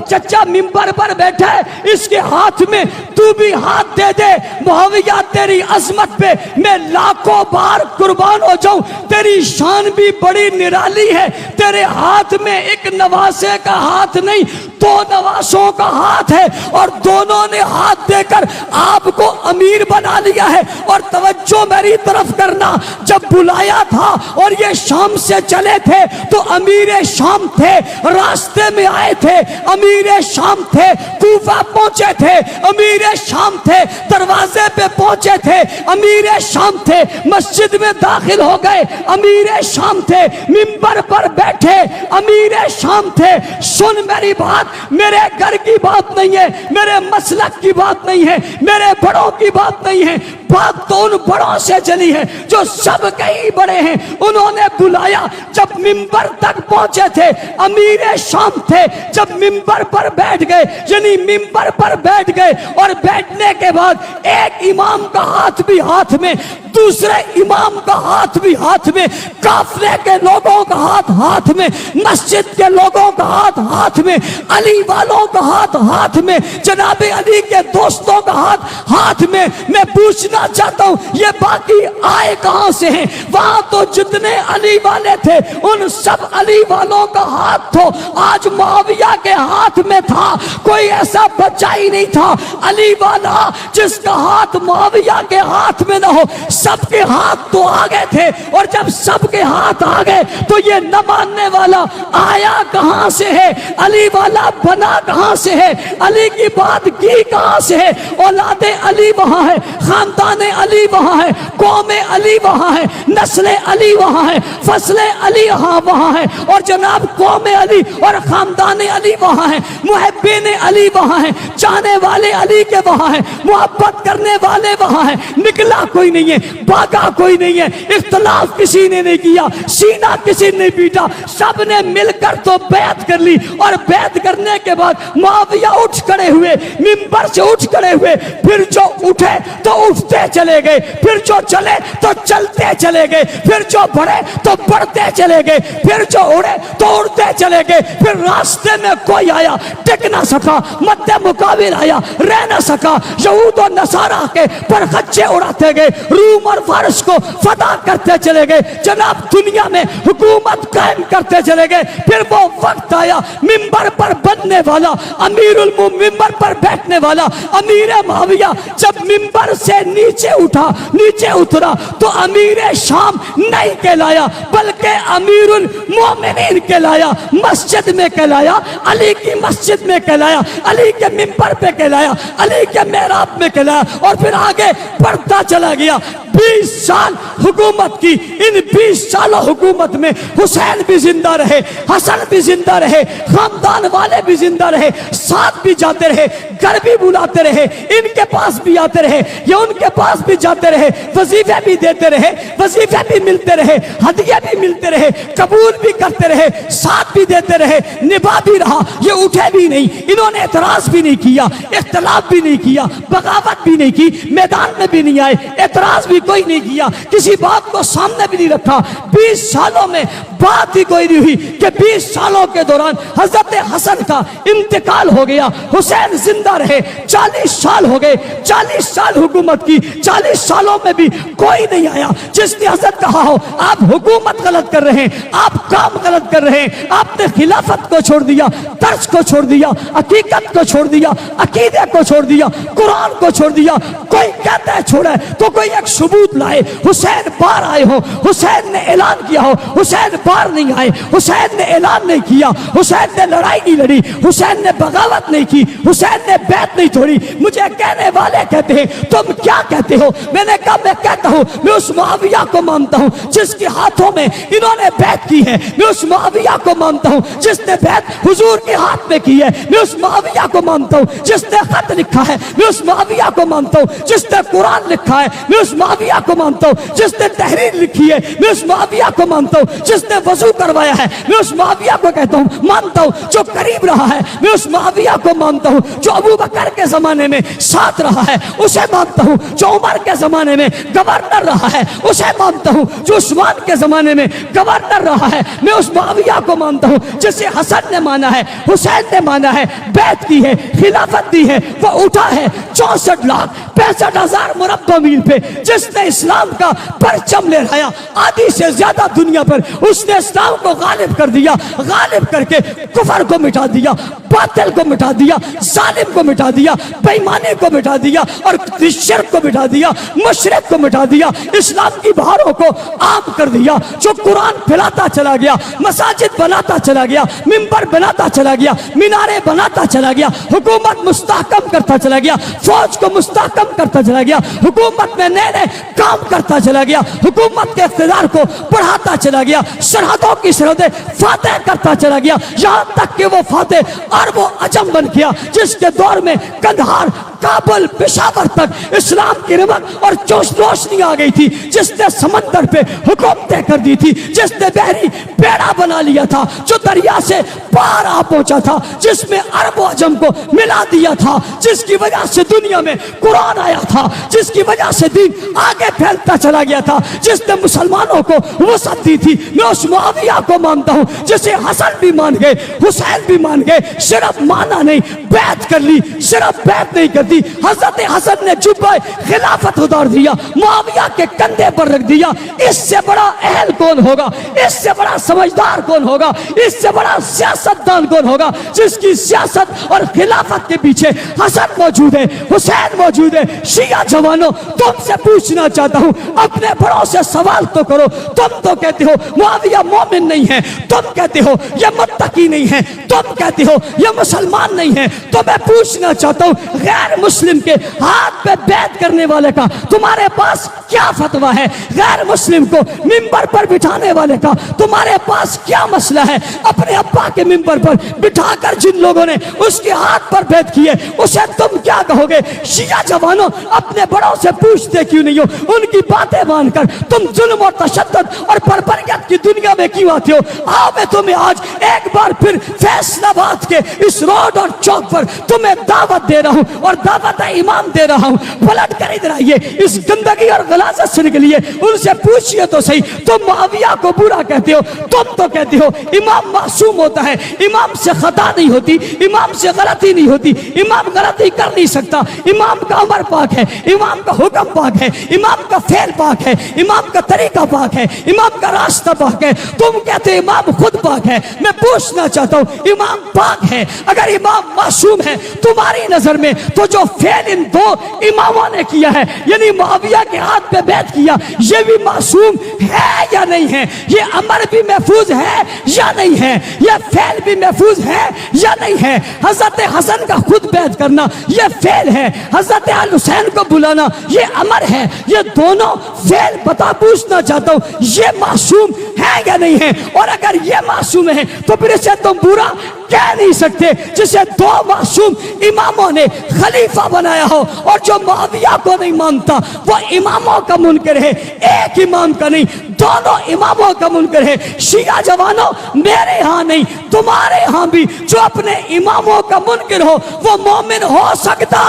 चचा मिंबर पर बैठा है, इसके हाथ में तू भी हाथ दे दे। मुआविया तेरी अजमत पे मैं लाखों बार कुर्बान हो जाऊं, तेरी शान भी बड़ी निराली है। तेरे हाथ में एक नवासे का हाथ नहीं, दो नवासों का हाथ है, और दोनों ने हाथ देकर आपको अमीर बना लिया है। और तवज्जो मेरी तरफ करना, जब बुलाया था और ये शाम से चले थे तो अमीर शाम थे, रास्ते में आए थे, अमीर शाम थे, कूफा पहुंचे थे, अमीर शाम थे, दरवाजे पे पहुंचे थे, अमीर शाम थे, मस्जिद में दाखिल हो गए, अमीर शाम थे, मिंबर पर बैठे, अमीर शाम थे। सुन मेरी बात, मेरे घर की बात नहीं है, मेरे मसलक की बात नहीं है, मेरे बड़ों की बात नहीं है, बात तो उन बड़ों से चली है जो सब कई बड़े हैं। उन्होंने बुलाया, जब मिंबर तक पहुंचे थे, अमीर शाम थे, जब मिंबर पर बैठ गए, यानी मिंबर पर बैठ गए, और बैठने के बाद एक इमाम का हाथ भी हाथ में, दूसरे इमाम का हाथ भी हाथ में, काफले के लोगों का हाथ हाथ में, मस्जिद के लोगों का हाथ हाथ में, अली वालों का हाथ हाथ में, जनाबे अली के दोस्तों का हाथ हाथ में। मैं पूछना चाहता हूं ये बाकी आए कहां से हैं? वहां तो जितने अली वाले थे उन सब अली वालों का हाथ तो आज मुआविया के हाथ में था। कोई ऐसा बच्चा ही नहीं था अली वाला जिसका हाथ मुआविया के हाथ में ना हो। सबके हाथ तो आ गए थे, और जब सबके हाथ आ गए तो ये न मानने वाला आया कहां से है, अली वाला बना कहां से है, अली की बात की कहां से है। औलादे अली वहां है, खानदाने अली वहां है, कौमे अली वहां है, नस्ले अली वहां है, फसले अली वहां है, और जनाब कौमे अली और खानदाने अली वहां है, मुहब्बीन अली वहां है, चाहने वाले अली के वहां है, मोहब्बत करने वाले वहां है। निकला कोई नहीं है, भागा कोई नहीं है, इख्तलाफ किसी ने नहीं किया, सीना किसी ने पीटा, सब ने मिलकर तो बैत कर ली। और बैत करने के बाद मुआविया उठ खड़े हुए, मिंबर से उठ खड़े हुए, फिर जो उठे तो उठते उठते चले गए, फिर जो चले तो चलते चले गए, फिर जो बढ़े तो बढ़ते चले गए, फिर जो उड़े तो उड़ते चले गए। फिर रास्ते में कोई आया टिक ना सका, मध्य मुकाबिल आया रह ना सका। यहूद और नसारा के पर खच्चे उड़ाते गए, रूम और फारस को फतह करते चले गए, जनाब दुनिया में हुकूमत कायम करते चले गए। फिर वो वक्त आया मिंबर पर बनने वाला, अमीरुल मिंबर पर बैठने वाला अमीर मुआविया जब मिंबर से नीचे उठा, नीचे उतरा तो अमीर शाम नहीं कहलाया बल्कि अमीरुल मोमिनीन कहलाया। मस्जिद में कहलाया, अली की मस्जिद में कहलाया, अली के मिंबर पे कहलाया, अली के मेहराब में कहलाया। और फिर आगे बढ़ता चला गया। 20 साल हुकूमत की, इन 20 सालों हुकूमत में हुसैन भी जिंदा रहे, हसन भी जिंदा रहे, खानदान वाले भी जिंदा रहे, साथ भी जाते रहे, घर भी बुलाते रहे, इनके पास भी आते रहे, ये उनके पास भी जाते रहे, वजीफे भी देते रहे, वजीफे भी मिलते रहे, हदिया भी मिलते रहे, कबूल भी करते रहे, साथ भी देते रहे, निभा भी रहा। ये उठे भी नहीं, इन्होंने एतराज भी नहीं किया, इख्तलाफ भी नहीं किया, बगावत भी नहीं की, मैदान में भी नहीं आए, एतराज भी कोई नहीं किया, किसी बात को सामने भी नहीं रखा। 20 सालों में बात ही कोई नहीं हुई कि 20 सालों के दौरान हजरत हसन का इंतकाल हो गया, हुसैन जिंदा रहे। 40 साल हो गए, 40 साल हुकूमत की, 40 सालों में भी कोई नहीं आया जिसने हजरत कहा हो आप हुकूमत गलत कर रहे हैं, आप काम गलत कर रहे हैं, आपने खिलाफत को छोड़ दिया, तर्ज को छोड़ दिया, हकीकत को छोड़ दिया, अकीदे को छोड़ दिया, कुरान को छोड़ दिया। कोई कहता है छोड़ा तो कोई एक सबूत लाए, हुसैन बाहर आए हो, हुसैन ने ऐलान किया हो। हुसैन बाहर नहीं आए, हुसैन ने ऐलान नहीं किया, हुसैन ने लड़ाई नहीं लड़ी, हुसैन ने बगावत नहीं की, हुसैन ने बैत नहीं तोड़ी। मुझे कहने वाले कहते हैं तुम क्या कहते हो? मैंने कहा मैं कहता हूं मैं उस मुआविया को मानता हूं जिसके हाथों में इन्होंने बैत की है, मैं उस मुआविया को मानता हूं जिसने बैत हुजूर के हाथ में की है, मैं उस मुआविया को मानता हूं जिसने खत लिखा है, मैं उस मुआविया को मानता हूं जिसने कुरान लिखा है, मैं उस मुआविया को मानता हूं जिसने तहरीर लिखी है, मैं उस मुआविया को मानता हूं जिसने वजू करवाया है, मैं उस मुआविया को कहता हूं मानता हूं जो करीब रहा है, मैं उस मुआविया को मानता हूं जो अबू बकर के जमाने में साथ रहा है, उसे मानता हूं जो उमर के जमाने में गवर्नर रहा है, उसे मानता हूं जो उस्मान के जमाने में गवर्नर रहा है। मैं उस मुआविया को मानता हूं जिसे हसन ने माना है, हुसैन ने माना है, बैत की है, खिलाफत दी है, वो उठा है 64,65,000 मुरब्बा मील पे, जिसने इस्लाम का परचम लहराया आधी से ज्यादा दुनिया पर, उसने इस्लाम को गालिब कर दिया, गालिब करके कुफर को मिटा दिया, बातिल को मिटा दिया, जालिम को मिटा दिया, बेईमानी को मिटा दिया और शिर्क को मिटा दिया, मुशरिक को मिटा दिया, इस्लाम की बहारों को आम कर दिया। जो कुरान फैलाता चला गया, मसाजिद बनाता चला गया, मिंबर बनाता चला गया, मीनारे बनाता चला गया, हुकूमत मुस्तहकम करता चला गया, फौज को मुस्तहकम करता चला गया, हुकूमत में नए नए काम करता चला गया, हुकूमत के इख्तिदार को बढ़ाता चला गया, सरहदों की सरहदें फातेह करता चला गया, यहाँ तक कि वो फातेह अरब व अजम बन गया, जिसके दौर में कंधार, काबुल, पेशावर तक इस्लाम की रमक और जोश रोशनी आ गई थी, जिसने समंदर पे हुकूमतें कर दी थी, जिसने बहरी बेड़ा बना लिया था, जो दरिया से पार आ पहुंचा था, जिसमें अरब व अजम को मिला दिया था, जिसकी वजह से दुनिया में कुरान आया था, जिसकी वजह से दीन आगे फैलता चला गया था, जिसने मुसलमानों को वसअत दी थी। मैं उस मुआविया को मानता हूं जिसे हसन भी मान गए, हुसैन भी मान गए, सिर्फ माना नहीं, बैत कर ली, सिर्फ बैत नहीं कर दी। हजरत हसन ने जुब्बा खिलाफत उतार दिया, मुआविया के कंधे पर रख दिया। इससे बड़ा अहल कौन होगा, इससे बड़ा समझदार कौन होगा, इससे बड़ा सियासतदान कौन होगा, जिसकी सियासत और खिलाफत के पीछे हसन मौजूद है, हुसैन मौजूद है। शिया जवानों, तुमसे पूछना चाहता हूं, अपने बड़ों से सवाल तो करो। तुम तो कहते हो मुआविया मोमिन नहीं है, तुम कहते हो ये मुत्तकी नहीं है, तुम कहते हो ये मुसलमान नहीं है, तो मैं पूछना चाहता हूं गैर मुस्लिम के हाथ पे बैत करने वाले का तुम्हारे पास क्या फतवा है? गैर मुस्लिम को मिंबर पर बिठाने वाले का तुम्हारे पास क्या मसला है? अपने अब्बा के मिंबर पर बिठाकर जिन लोगों ने उसके हाथ पर बैत की है, उसे तुम क्या कहोगे? शिया जवानों, अपने बड़ों से पूछते क्यों नहीं हो? उनकी बातें मानकर तुम जुल्म और तशद्दुद और बर्बरियत की दुनिया में क्यों आते हो? आओ, मैं तुम्हें आज एक बार फिर फैसलाबाद के इस रोड और चौक पर तुम्हें दावत दे रहा हूं, और दावत इमाम दे रहा हूं, पलट कर इधर आइए, इस गंदगी और गलाजत से निकलिए, उनसे पूछिए तो सही, तुम मुआविया को बुरा कहते हो, तुम तो कहते हो इमाम मासूम होता है, इमाम से खता नहीं होती, इमाम से गलती नहीं होती, इमाम गलती कर नहीं सकता, इमाम का अमर पाक है, इमाम का हुक्म पाक है, इमाम का फेल पाक है, इमाम का तरीका पाक है, इमाम का रास्ता पाक है। तुम कहते हो इमाम खुद पाक है। मैं पूछना चाहता हूं, इमाम पाक है, अगर इमाम मासूम है तुम्हारी नजर में, तो जो फेल इन दो इमामों ने किया है, यानी मुआविया के हाथ पे बैत किया, ये भी मासूम है या नहीं है? ये अमर भी महफूज है या नहीं है? ये फेल भी महफूज है या नहीं है? हजरत हसन का खुद बैत करना ये फेल है, हजरत अल हुसैन को बुलाना ये अमर है, ये दोनों फेल। बता, पूछना चाहता हूं ये मासूम है या नहीं है? और अगर ये मासूम है तो फिर इसे तुम बुरा कह नहीं सकते, जिसे दो मासूम इमामों ने खलीफा बनाया हो, और जो मुआविया को नहीं मानता वो इमामों का मुनकर है, एक इमाम का नहीं, दोनों इमामों का मुनकर है। शिया जवानों, मेरे यहां नहीं तुम्हारे यहां भी जो अपने इमामों का मुनकर हो वो मोमिन हो सकता।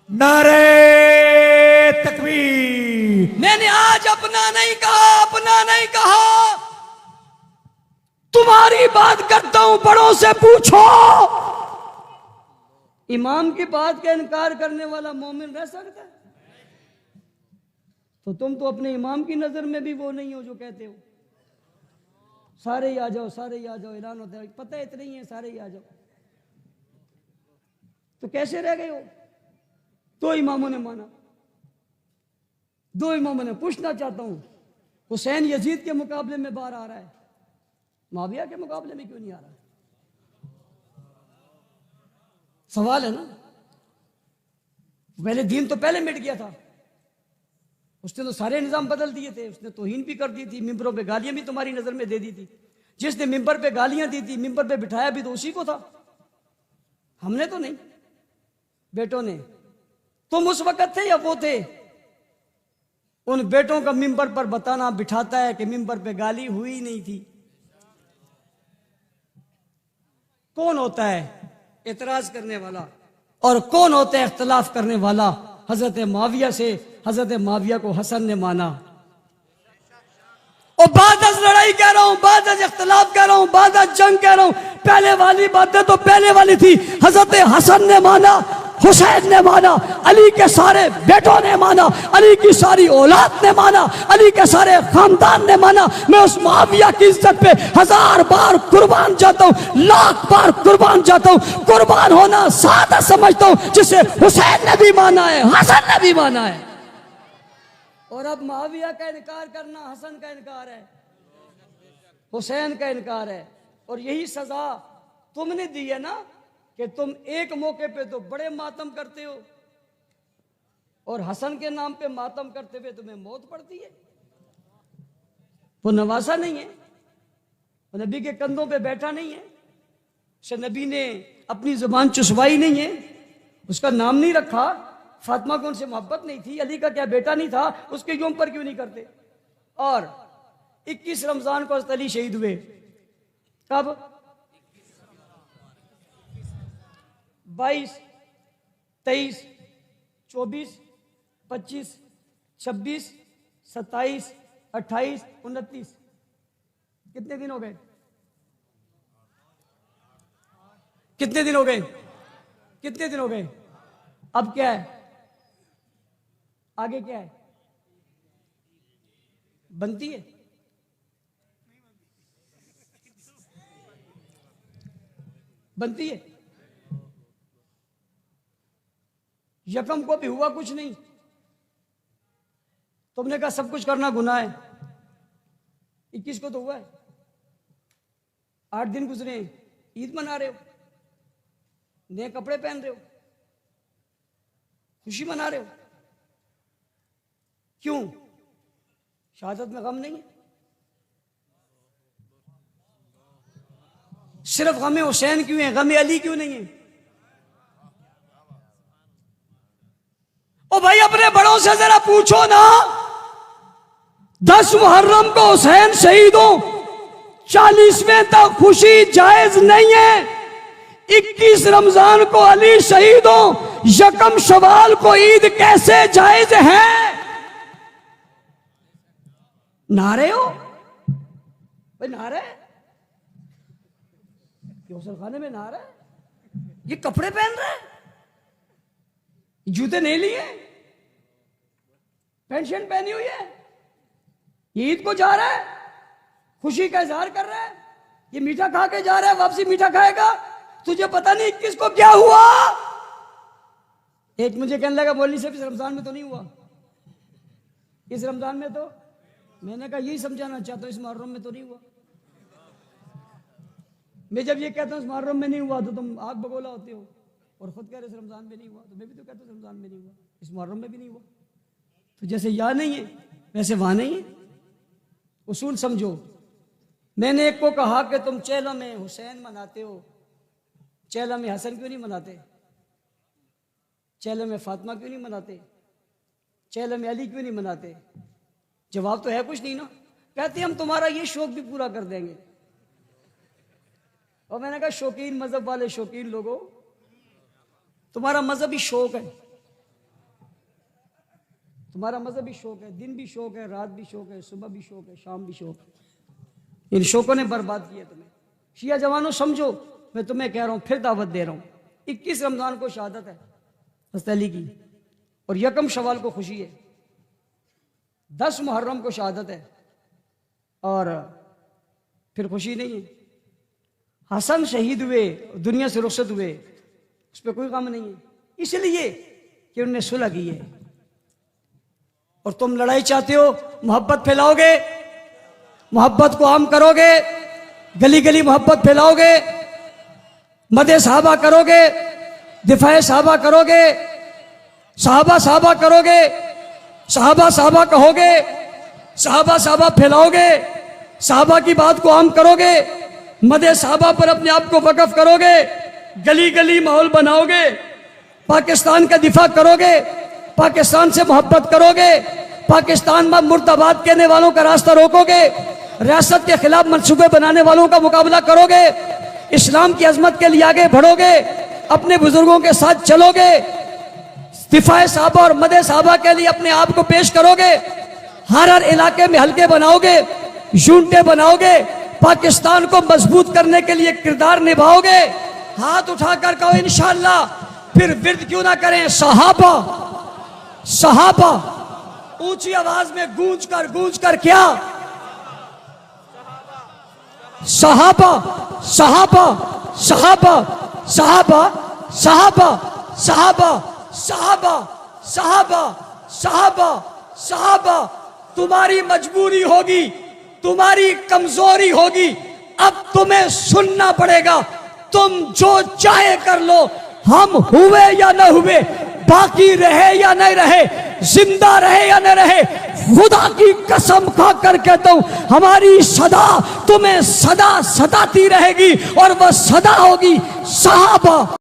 नारे तकबीर। मैंने आज अपना नहीं कहा, अपना नहीं कहा, तुम्हारी बात करता हूं, बड़ों से पूछो। इमाम की बात का इनकार करने वाला मोमिन रह सकता है? तो तुम तो अपने इमाम की नजर में भी वो नहीं हो जो कहते हो सारे ही आ जाओ, सारे ही आ जाओ, ऐलान होता है, पता है इतने ही है, सारे ही आ जाओ। तो कैसे रह गए हो? दो इमामों ने माना, दो इमामों ने। पूछना चाहता हूं, हुसैन यजीद के मुकाबले में बाहर आ रहा है, मुआविया के मुकाबले में क्यों नहीं आ रहा? सवाल है ना। पहले दीन तो पहले मिट गया था, उसने तो सारे निजाम बदल दिए थे, उसने तौहीन भी कर दी थी, मिंबरों पे गालियां भी तुम्हारी नजर में दे दी थी। जिसने मिंबर पे गालियां दी थी, मिंबर पे बिठाया भी तो उसी को था, हमने तो नहीं, बेटों ने। तुम उस वक्त थे या वो थे? उन बेटों का मिंबर पर बताना बिठाता है कि मिंबर पे गाली हुई नहीं थी। कौन होता है एतराज करने वाला और कौन होता है इख्तलाफ करने वाला? हजरत मुआविया से हजरत मुआविया को हसन ने माना। और बाद लड़ाई कह रहा हूं, बाद इख्तलाफ कह रहा हूं, बाद जंग कह रहा हूं, पहले वाली बातें तो पहले वाली थी। हजरत हसन ने माना, हुसैन ने माना, अली के सारे बेटों ने माना, अली की सारी औलाद ने माना, अली के सारे खानदान ने माना। मैं उस मुआविया की इज्जत पे 1000 बार कुर्बान जाता हूं, 1,00,000 बार कुर्बान जाता हूं। कुर्बान होना सादा समझता हूं, जिसे हुसैन ने भी माना है, हसन ने भी माना है। और अब मुआविया का इनकार करना हसन का इनकार है, हुसैन का इनकार है। और यही सजा तुमने दी है ना, कि तुम एक मौके पे तो बड़े मातम करते हो और हसन के नाम पे मातम करते हुए तुम्हें मौत पड़ती है। वो नवासा नहीं है, वो नबी के कंधों पे बैठा नहीं है, उसे नबी ने अपनी जुबान चुसवाई नहीं है, उसका नाम नहीं रखा। फातिमा को उनसे मोहब्बत नहीं थी, अली का क्या बेटा नहीं था, उसके यूं पर क्यों नहीं करते? और 21 रमजान को हज़रत अली शहीद हुए। कब? 22, 23, 24, 25, 26, 27, 28, 29, कितने दिन हो गए? कितने दिन हो गए? कितने दिन हो गए? अब क्या है? आगे क्या है? बनती है? बनती है? यकम को भी हुआ कुछ नहीं, तुमने कहा सब कुछ करना गुनाह है। 21 को तो हुआ है, 8 दिन गुजरे, ईद मना रहे हो, नए कपड़े पहन रहे हो, खुशी मना रहे हो। क्यों? शहादत में गम नहीं है? सिर्फ गम हुसैन क्यों है, गम अली क्यों नहीं है? ओ भाई, अपने बड़ों से जरा पूछो ना। 10 मुहर्रम को हुसैन शहीद हो, 40वें तक खुशी जायज नहीं है। 21 रमजान को अली शहीद हो, यकम शवाल को ईद कैसे जायज है? नारे हो भाई, नारे गौसल खाने में नारे, ये कपड़े पहन रहे, जूते नहीं लिए, पैंट शर्ट पहनी हुई है, ईद को जा रहा है, खुशी का इजहार कर रहा है, ये मीठा खा के जा रहा है, वापसी मीठा खाएगा। तुझे पता नहीं 21 को क्या हुआ? एक मुझे कहने लगा मौलवी साहब इस रमजान में तो नहीं हुआ, इस रमजान में तो, मैंने कहा यही समझाना चाहता हूं, इस मुहर्रम में तो नहीं हुआ। मैं जब ये कहता हूं इस मुहर्रम में नहीं हुआ तो तुम आग बगोला होते हो, और खुद कह रहे इस रमजान में नहीं हुआ, तो मैं भी तो कहता हूं रमजान में नहीं हुआ, इस मुहर्रम में भी नहीं हुआ। तो जैसे यहाँ नहीं है वैसे वहां नहीं है। उसूल समझो। मैंने एक को कहा कि तुम चेला में हुसैन मनाते हो, चेला में हसन क्यों नहीं मनाते? चेला में फातिमा क्यों नहीं मनाते? चेला में अली क्यों नहीं मनाते? जवाब तो है कुछ नहीं ना। कहते हम तुम्हारा ये शौक भी पूरा कर देंगे। और मैंने कहा शौकीन मजहब वाले शौकीन लोगों, तुम्हारा मजहबी शौक है, तुम्हारा मजहबी शौक है, दिन भी शौक है, रात भी शौक है, सुबह भी शौक है, शाम भी शौक है। इन शौकों ने बर्बाद किया तुम्हें। शिया जवानों समझो, मैं तुम्हें कह रहा हूं, फिर दावत दे रहा हूं। 21 रमजान को शहादत है हज़रत अली की, और यकम शवाल को खुशी है, 10 मुहर्रम को शहादत है, और फिर खुशी नहीं है। हसन शहीद हुए, दुनिया से रुखसत हुए, उस पर कोई गम नहीं है, इसलिए कि उन्होंने सुलह की है। और तुम लड़ाई चाहते हो, मोहब्बत फैलाओगे, मोहब्बत को आम करोगे, गली गली मोहब्बत फैलाओगे, मदे सहाबा करोगे, दिफाए सहाबा करोगे, सहाबा सहाबा करोगे, सहाबा सहाबा कहोगे, सहाबा सहाबा फैलाओगे, सहाबा की बात को आम करोगे, मदे सहाबा पर अपने आप को वक़्फ़ करोगे, गली गली माहौल बनाओगे, पाकिस्तान का दिफा करोगे, पाकिस्तान से मोहब्बत करोगे, पाकिस्तान में मुर्दाबाद कहने वालों का रास्ता रोकोगे, रियासत के खिलाफ मंसूबे बनाने वालों का मुकाबला करोगे, इस्लाम की अजमत के लिए आगे बढ़ोगे, अपने बुजुर्गों के साथ चलोगे, दिफाए साहबा और मदे साहबा के लिए अपने आप को पेश करोगे, हर इलाके में हल्के बनाओगे, यूनिटें बनाओगे, पाकिस्तान को मजबूत करने के लिए किरदार निभाओगे। हाथ उठाकर कहो इंशाअल्लाह। फिर विर्द क्यों ना करें, सहाबा सहाबा, ऊंची आवाज में गूंज कर क्या, सहाबा सहाबा सहाबा सहाबा सहाबा सहाबा सहाबा सहाबा सहाबा सहाबा। तुम्हारी मजबूरी होगी, तुम्हारी कमजोरी होगी, अब तुम्हें सुनना पड़ेगा। तुम जो चाहे कर लो, हम हुए या न हुए, बाकी रहे या नहीं रहे, जिंदा रहे या न रहे, खुदा की कसम खा कर कहता हूं, हमारी सदा तुम्हें सदा सताती रहेगी, और वह सदा होगी सहाबा।